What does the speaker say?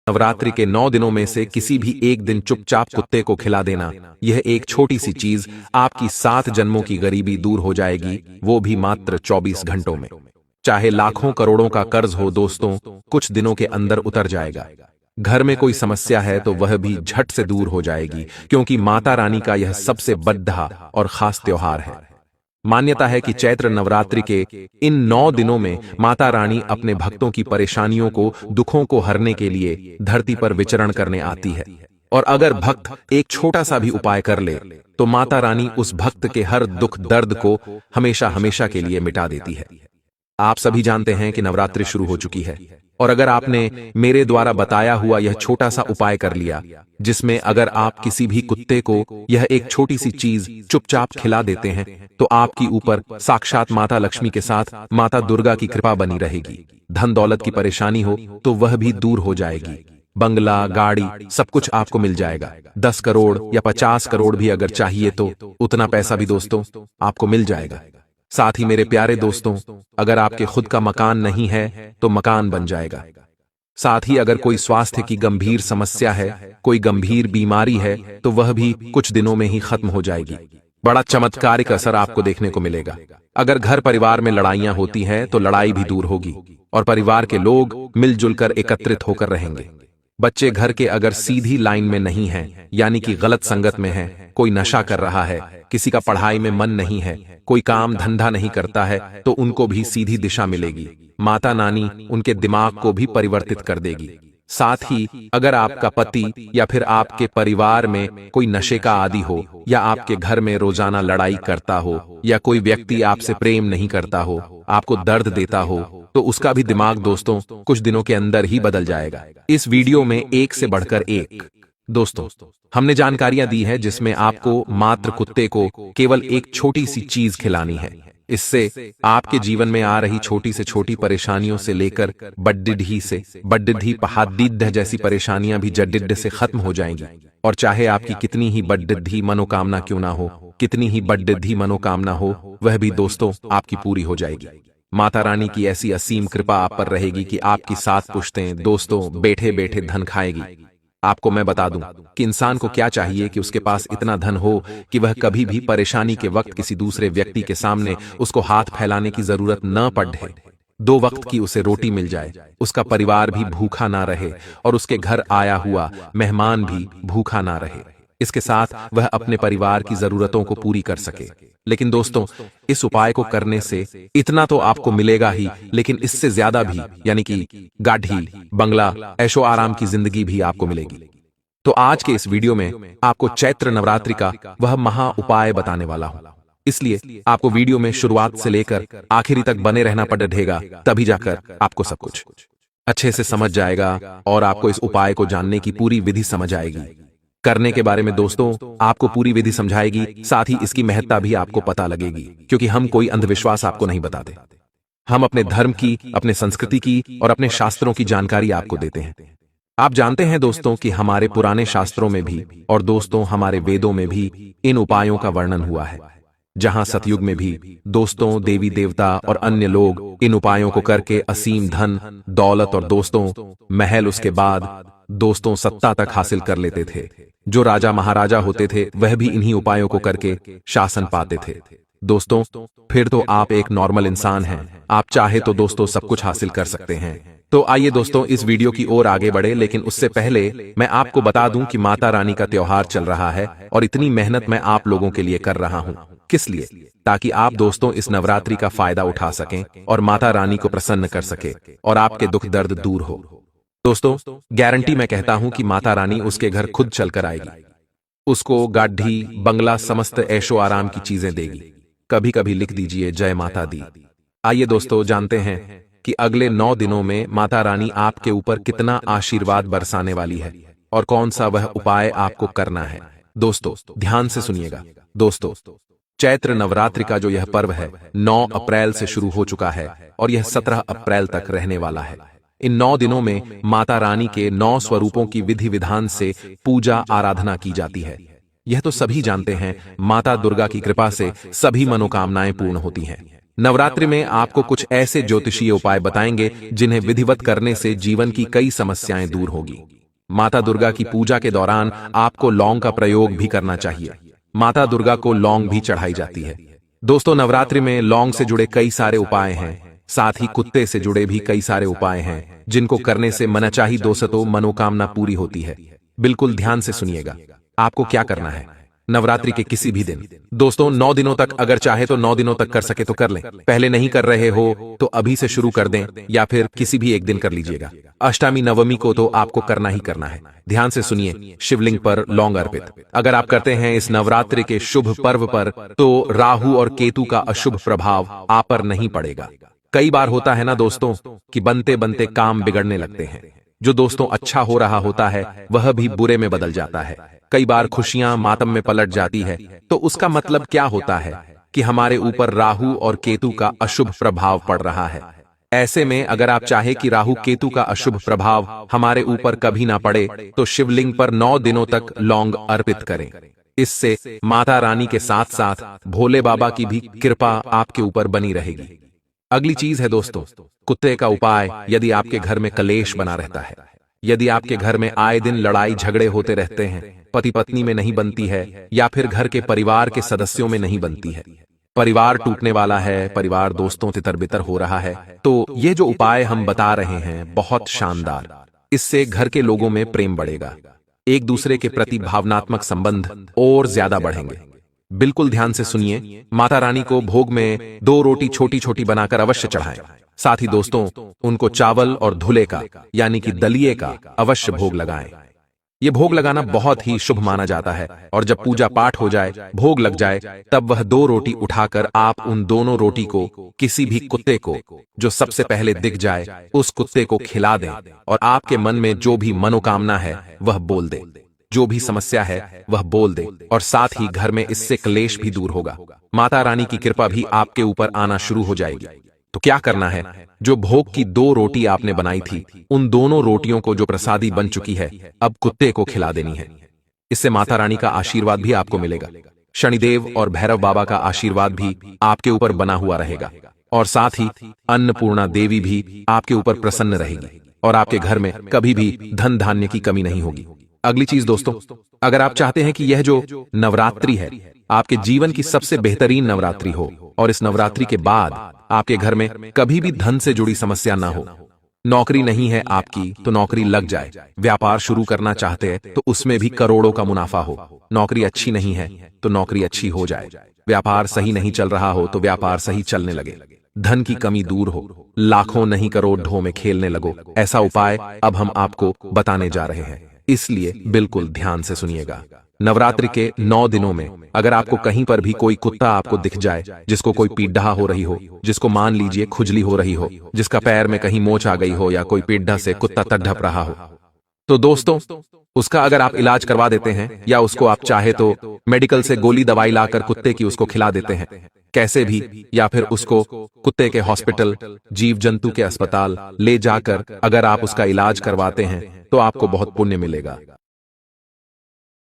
नवरात्रि के 9 दिनों में से किसी भी एक दिन चुपचाप कुत्ते को खिला देना, यह एक छोटी सी चीज आपकी 7 जन्मों की गरीबी दूर हो जाएगी, वो भी मात्र 24 घंटों में। चाहे लाखों करोड़ों का कर्ज हो दोस्तों, कुछ दिनों के अंदर उतर जाएगा। घर में कोई समस्या है तो वह भी झट से दूर हो जाएगी, क्योंकि माता रानी का यह सबसे बड़ा और खास त्योहार है। मान्यता है कि चैत्र नवरात्रि के इन 9 दिनों में माता रानी अपने भक्तों की परेशानियों को, दुखों को हरने के लिए धरती पर विचरण करने आती है। और अगर भक्त एक छोटा सा भी उपाय कर ले तो माता रानी उस भक्त के हर दुख दर्द को हमेशा हमेशा के लिए मिटा देती है। आप सभी जानते हैं कि नवरात्रि शुरू हो चुकी है, और अगर आपने मेरे द्वारा बताया हुआ यह छोटा सा उपाय कर लिया, जिसमें अगर आप किसी भी कुत्ते को यह एक छोटी सी चीज चुपचाप खिला देते हैं, तो आपकी ऊपर साक्षात माता लक्ष्मी के साथ माता दुर्गा की कृपा बनी रहेगी। धन दौलत की परेशानी हो तो वह भी दूर हो जाएगी। बंगला, गाड़ी, सब कुछ आपको मिल जाएगा। 10 करोड़ या 50 करोड़ भी अगर चाहिए तो उतना पैसा भी दोस्तों आपको मिल जाएगा। साथ ही मेरे प्यारे दोस्तों, अगर आपके खुद का मकान नहीं है तो मकान बन जाएगा। साथ ही अगर कोई स्वास्थ्य की गंभीर समस्या है, कोई गंभीर बीमारी है, तो वह भी कुछ दिनों में ही खत्म हो जाएगी। बड़ा चमत्कारिक असर आपको देखने को मिलेगा। अगर घर परिवार में लड़ाइयां होती हैं तो लड़ाई भी दूर होगी और परिवार के लोग मिलजुल कर एकत्रित होकर रहेंगे। बच्चे घर के अगर सीधी लाइन में नहीं हैं, यानी कि गलत संगत में हैं, कोई नशा कर रहा है, किसी का पढ़ाई में मन नहीं है, कोई काम धंधा नहीं करता है, तो उनको भी सीधी दिशा मिलेगी। माता नानी उनके दिमाग को भी परिवर्तित कर देगी। साथ ही अगर आपका पति या फिर आपके परिवार में कोई नशे का आदी हो, या आपके घर में रोजाना लड़ाई करता हो, या कोई व्यक्ति आपसे प्रेम नहीं करता हो, आपको दर्द देता हो, तो उसका भी दिमाग दोस्तों कुछ दिनों के अंदर ही बदल जाएगा। इस वीडियो में एक से बढ़कर एक दोस्तों हमने जानकारियां दी है, जिसमें आपको मात्र कुत्ते को केवल एक छोटी सी चीज खिलानी है। इससे आपके जीवन में आ रही छोटी से छोटी परेशानियों से लेकर बड्डिड्ढी पहाड़िद्ध जैसी परेशानियां भी जड्डिड्ढ से खत्म हो जाएंगी। और चाहे आपकी कितनी ही बड्डिड्ढी मनोकामना क्यों ना हो, कितनी ही बड्डिड्ढी मनोकामना हो, वह भी दोस्तों आपकी पूरी हो जाएगी। माता रानी की ऐसी असीम कृपा आप पर रहेगी कि आपकी 7 पुश्तें दोस्तों बैठे बैठे धन खाएगी। आपको मैं बता दूं कि इंसान को क्या चाहिए कि उसके पास इतना धन हो कि वह कभी भी परेशानी के वक्त किसी दूसरे व्यक्ति के सामने उसको हाथ फैलाने की जरूरत न पड़े। 2 वक्त की उसे रोटी मिल जाए, उसका परिवार भी भूखा ना रहे, और उसके घर आया हुआ मेहमान भी भूखा ना रहे। इसके साथ वह अपने परिवार की जरूरतों को पूरी कर सके। लेकिन दोस्तों, इस उपाय को करने से इतना तो आपको मिलेगा ही, लेकिन इससे ज्यादा भी, यानी कि गाढ़ी, बंगला, ऐशो आराम की जिंदगी भी आपको मिलेगी। तो आज के इस वीडियो में आपको चैत्र नवरात्रि का वह महा उपाय बताने वाला हूं। इसलिए आपको वीडियो में शुरुआत से लेकर आखिरी तक बने रहना पड़ेगा, तभी जाकर आपको सब कुछ अच्छे से समझ जाएगा और आपको इस उपाय को जानने की पूरी विधि समझ आएगी। करने के बारे में दोस्तों आपको पूरी विधि समझाएगी, साथ ही इसकी महत्ता भी आपको पता लगेगी, क्योंकि हम कोई अंधविश्वास आपको नहीं बताते। हम अपने धर्म की, अपने संस्कृति की और अपने शास्त्रों की जानकारी आपको देते हैं। आप जानते हैं दोस्तों कि हमारे पुराने शास्त्रों में भी और दोस्तों हमारे वेदों में भी इन उपायों का वर्णन हुआ है। जहां सतयुग में भी दोस्तों देवी देवता और अन्य लोग इन उपायों को करके असीम धन दौलत और दोस्तों महल, उसके बाद दोस्तों सत्ता तक हासिल कर लेते थे। जो राजा महाराजा होते थे वह भी इन्हीं उपायों को करके शासन पाते थे। दोस्तों फिर तो आप एक नॉर्मल इंसान हैं, आप चाहे तो दोस्तों सब कुछ हासिल कर सकते हैं। तो आइए दोस्तों इस वीडियो की ओर आगे बढ़े, लेकिन उससे पहले मैं आपको बता दूं कि माता रानी का त्योहार चल रहा है और इतनी मेहनत मैं आप लोगों के लिए कर रहा हूं। किस लिए? ताकि आप दोस्तों इस नवरात्रि का फायदा उठा सकें और माता रानी को प्रसन्न कर सके और आपके दुख दर्द दूर हो। दोस्तों गारंटी मैं कहता हूं कि माता रानी उसके घर खुद चलकर आएगी, उसको गाढ़ी, बंगला, समस्त ऐशो आराम की चीजें देगी। कभी कभी लिख दीजिए जय माता दी। आइए दोस्तों जानते हैं कि अगले 9 दिनों में माता रानी आपके ऊपर कितना आशीर्वाद बरसाने वाली है और कौन सा वह उपाय आपको करना है। दोस्तों ध्यान से सुनिएगा। दोस्तों चैत्र नवरात्रि का जो यह पर्व है 9 अप्रैल से शुरू हो चुका है और यह 17 अप्रैल तक रहने वाला है। इन 9 दिनों में माता रानी के 9 स्वरूपों की विधि विधान से पूजा आराधना की जाती है। यह तो सभी जानते हैं, माता दुर्गा की कृपा से सभी मनोकामनाएं पूर्ण होती हैं। नवरात्रि में आपको कुछ ऐसे ज्योतिषीय उपाय बताएंगे जिन्हें विधिवत करने से जीवन की कई समस्याएं दूर होगी। माता दुर्गा की पूजा के दौरान आपको लौंग का प्रयोग भी करना चाहिए। माता दुर्गा को लौंग भी चढ़ाई जाती है। दोस्तों, नवरात्रि में लौंग से जुड़े कई सारे उपाय हैं, साथ ही कुत्ते से जुड़े भी कई सारे उपाय हैं जिनको करने से मनचाही दोस्तों मनोकामना पूरी होती है। बिल्कुल ध्यान से सुनिएगा। आपको क्या करना है? नवरात्रि के किसी भी दिन, दोस्तों 9 दिनों तक, अगर चाहे तो 9 दिनों तक कर सके तो कर लें। पहले नहीं कर रहे हो तो अभी से शुरू कर दें, या फिर किसी भी एक दिन कर लीजिएगा। अष्टमी नवमी को तो आपको करना ही करना है। ध्यान से सुनिए। शिवलिंग पर लौंग अर्पित अगर आप करते हैं इस नवरात्रि के शुभ पर्व पर, तो राहु और केतु का अशुभ प्रभाव आप पर नहीं पड़ेगा। कई बार होता है ना दोस्तों कि बनते बनते काम बिगड़ने लगते हैं। जो दोस्तों अच्छा हो रहा होता है वह भी बुरे में बदल जाता है। कई बार खुशियां मातम में पलट जाती है। तो उसका मतलब क्या होता है कि हमारे ऊपर राहु और केतु का अशुभ प्रभाव पड़ रहा है। ऐसे में अगर आप चाहे कि राहु केतु का अशुभ प्रभाव हमारे ऊपर कभी ना पड़े, तो शिवलिंग पर 9 दिनों तक लौंग अर्पित करें। इससे माता रानी के साथ साथ भोले बाबा की भी कृपा आपके ऊपर बनी रहेगी। अगली चीज है दोस्तों, कुत्ते का उपाय। यदि आपके घर में कलेश बना रहता है, यदि आपके घर में आए दिन लड़ाई झगड़े होते रहते हैं, पति पत्नी में नहीं बनती है, या फिर घर के परिवार के सदस्यों में नहीं बनती है, परिवार टूटने वाला है, परिवार दोस्तों तितर बितर हो रहा है, तो ये जो उपाय हम बता रहे हैं बहुत शानदार। इससे घर के लोगों में प्रेम बढ़ेगा, एक दूसरे के प्रति भावनात्मक संबंध और ज्यादा बढ़ेंगे। बिल्कुल ध्यान से सुनिए। माता रानी को भोग में 2 रोटी छोटी छोटी बनाकर अवश्य चढ़ाएं। साथ ही दोस्तों उनको चावल और धुले का यानी कि दलिये का अवश्य भोग लगाएं। ये भोग लगाना बहुत ही शुभ माना जाता है, और जब पूजा पाठ हो जाए, भोग लग जाए, तब वह 2 रोटी उठाकर आप उन दोनों रोटी को किसी भी कुत्ते को जो सबसे पहले दिख जाए उस कुत्ते को खिला दें, और आपके मन में जो भी मनोकामना है वह बोल दे, जो भी समस्या है वह बोल दे, और साथ ही घर में इससे क्लेश भी दूर होगा। माता रानी की कृपा भी आपके ऊपर आना शुरू हो जाएगी। तो क्या करना है? जो भोग की 2 रोटी आपने बनाई थी, उन दोनों रोटियों को जो प्रसादी बन चुकी है, अब कुत्ते को खिला देनी है। इससे माता रानी का आशीर्वाद भी आपको मिलेगा। शनिदेव और भैरव बाबा का आशीर्वाद भी आपके ऊपर बना हुआ रहेगा, और साथ ही अन्नपूर्णा देवी भी आपके ऊपर प्रसन्न रहेगी, और आपके घर में कभी भी धन धान्य की कमी नहीं होगी। अगली चीज दोस्तों, अगर आप चाहते हैं कि यह जो नवरात्रि है आपके जीवन की सबसे बेहतरीन नवरात्रि हो, और इस नवरात्रि के बाद आपके घर में कभी भी धन से जुड़ी समस्या ना हो, नौकरी नहीं है आपकी तो नौकरी लग जाए, व्यापार शुरू करना चाहते हैं तो उसमें भी करोड़ों का मुनाफा हो, नौकरी अच्छी नहीं है तो नौकरी अच्छी हो जाए, व्यापार सही नहीं चल रहा हो तो व्यापार सही चलने लगे, धन की कमी दूर हो, लाखों नहीं करोड़ों में खेलने लगो। ऐसा उपाय अब हम आपको बताने जा रहे हैं, इसलिए बिल्कुल ध्यान से सुनिएगा। नवरात्रि के 9 दिनों में अगर आपको कहीं पर भी कोई कुत्ता आपको दिख जाए, जिसको कोई पीड़ा हो रही हो, जिसको मान लीजिए खुजली हो रही हो, जिसका पैर में कहीं मोच आ गई हो, या कोई पीड़ा से कुत्ता तड़प रहा हो, तो दोस्तों उसका अगर आप इलाज करवा देते हैं, या उसको आप चाहे तो मेडिकल से गोली दवाई लाकर कुत्ते की उसको खिला देते हैं कैसे भी, या फिर उसको कुत्ते के हॉस्पिटल, जीव जंतु के अस्पताल ले जाकर अगर आप उसका इलाज करवाते हैं तो आपको बहुत पुण्य मिलेगा।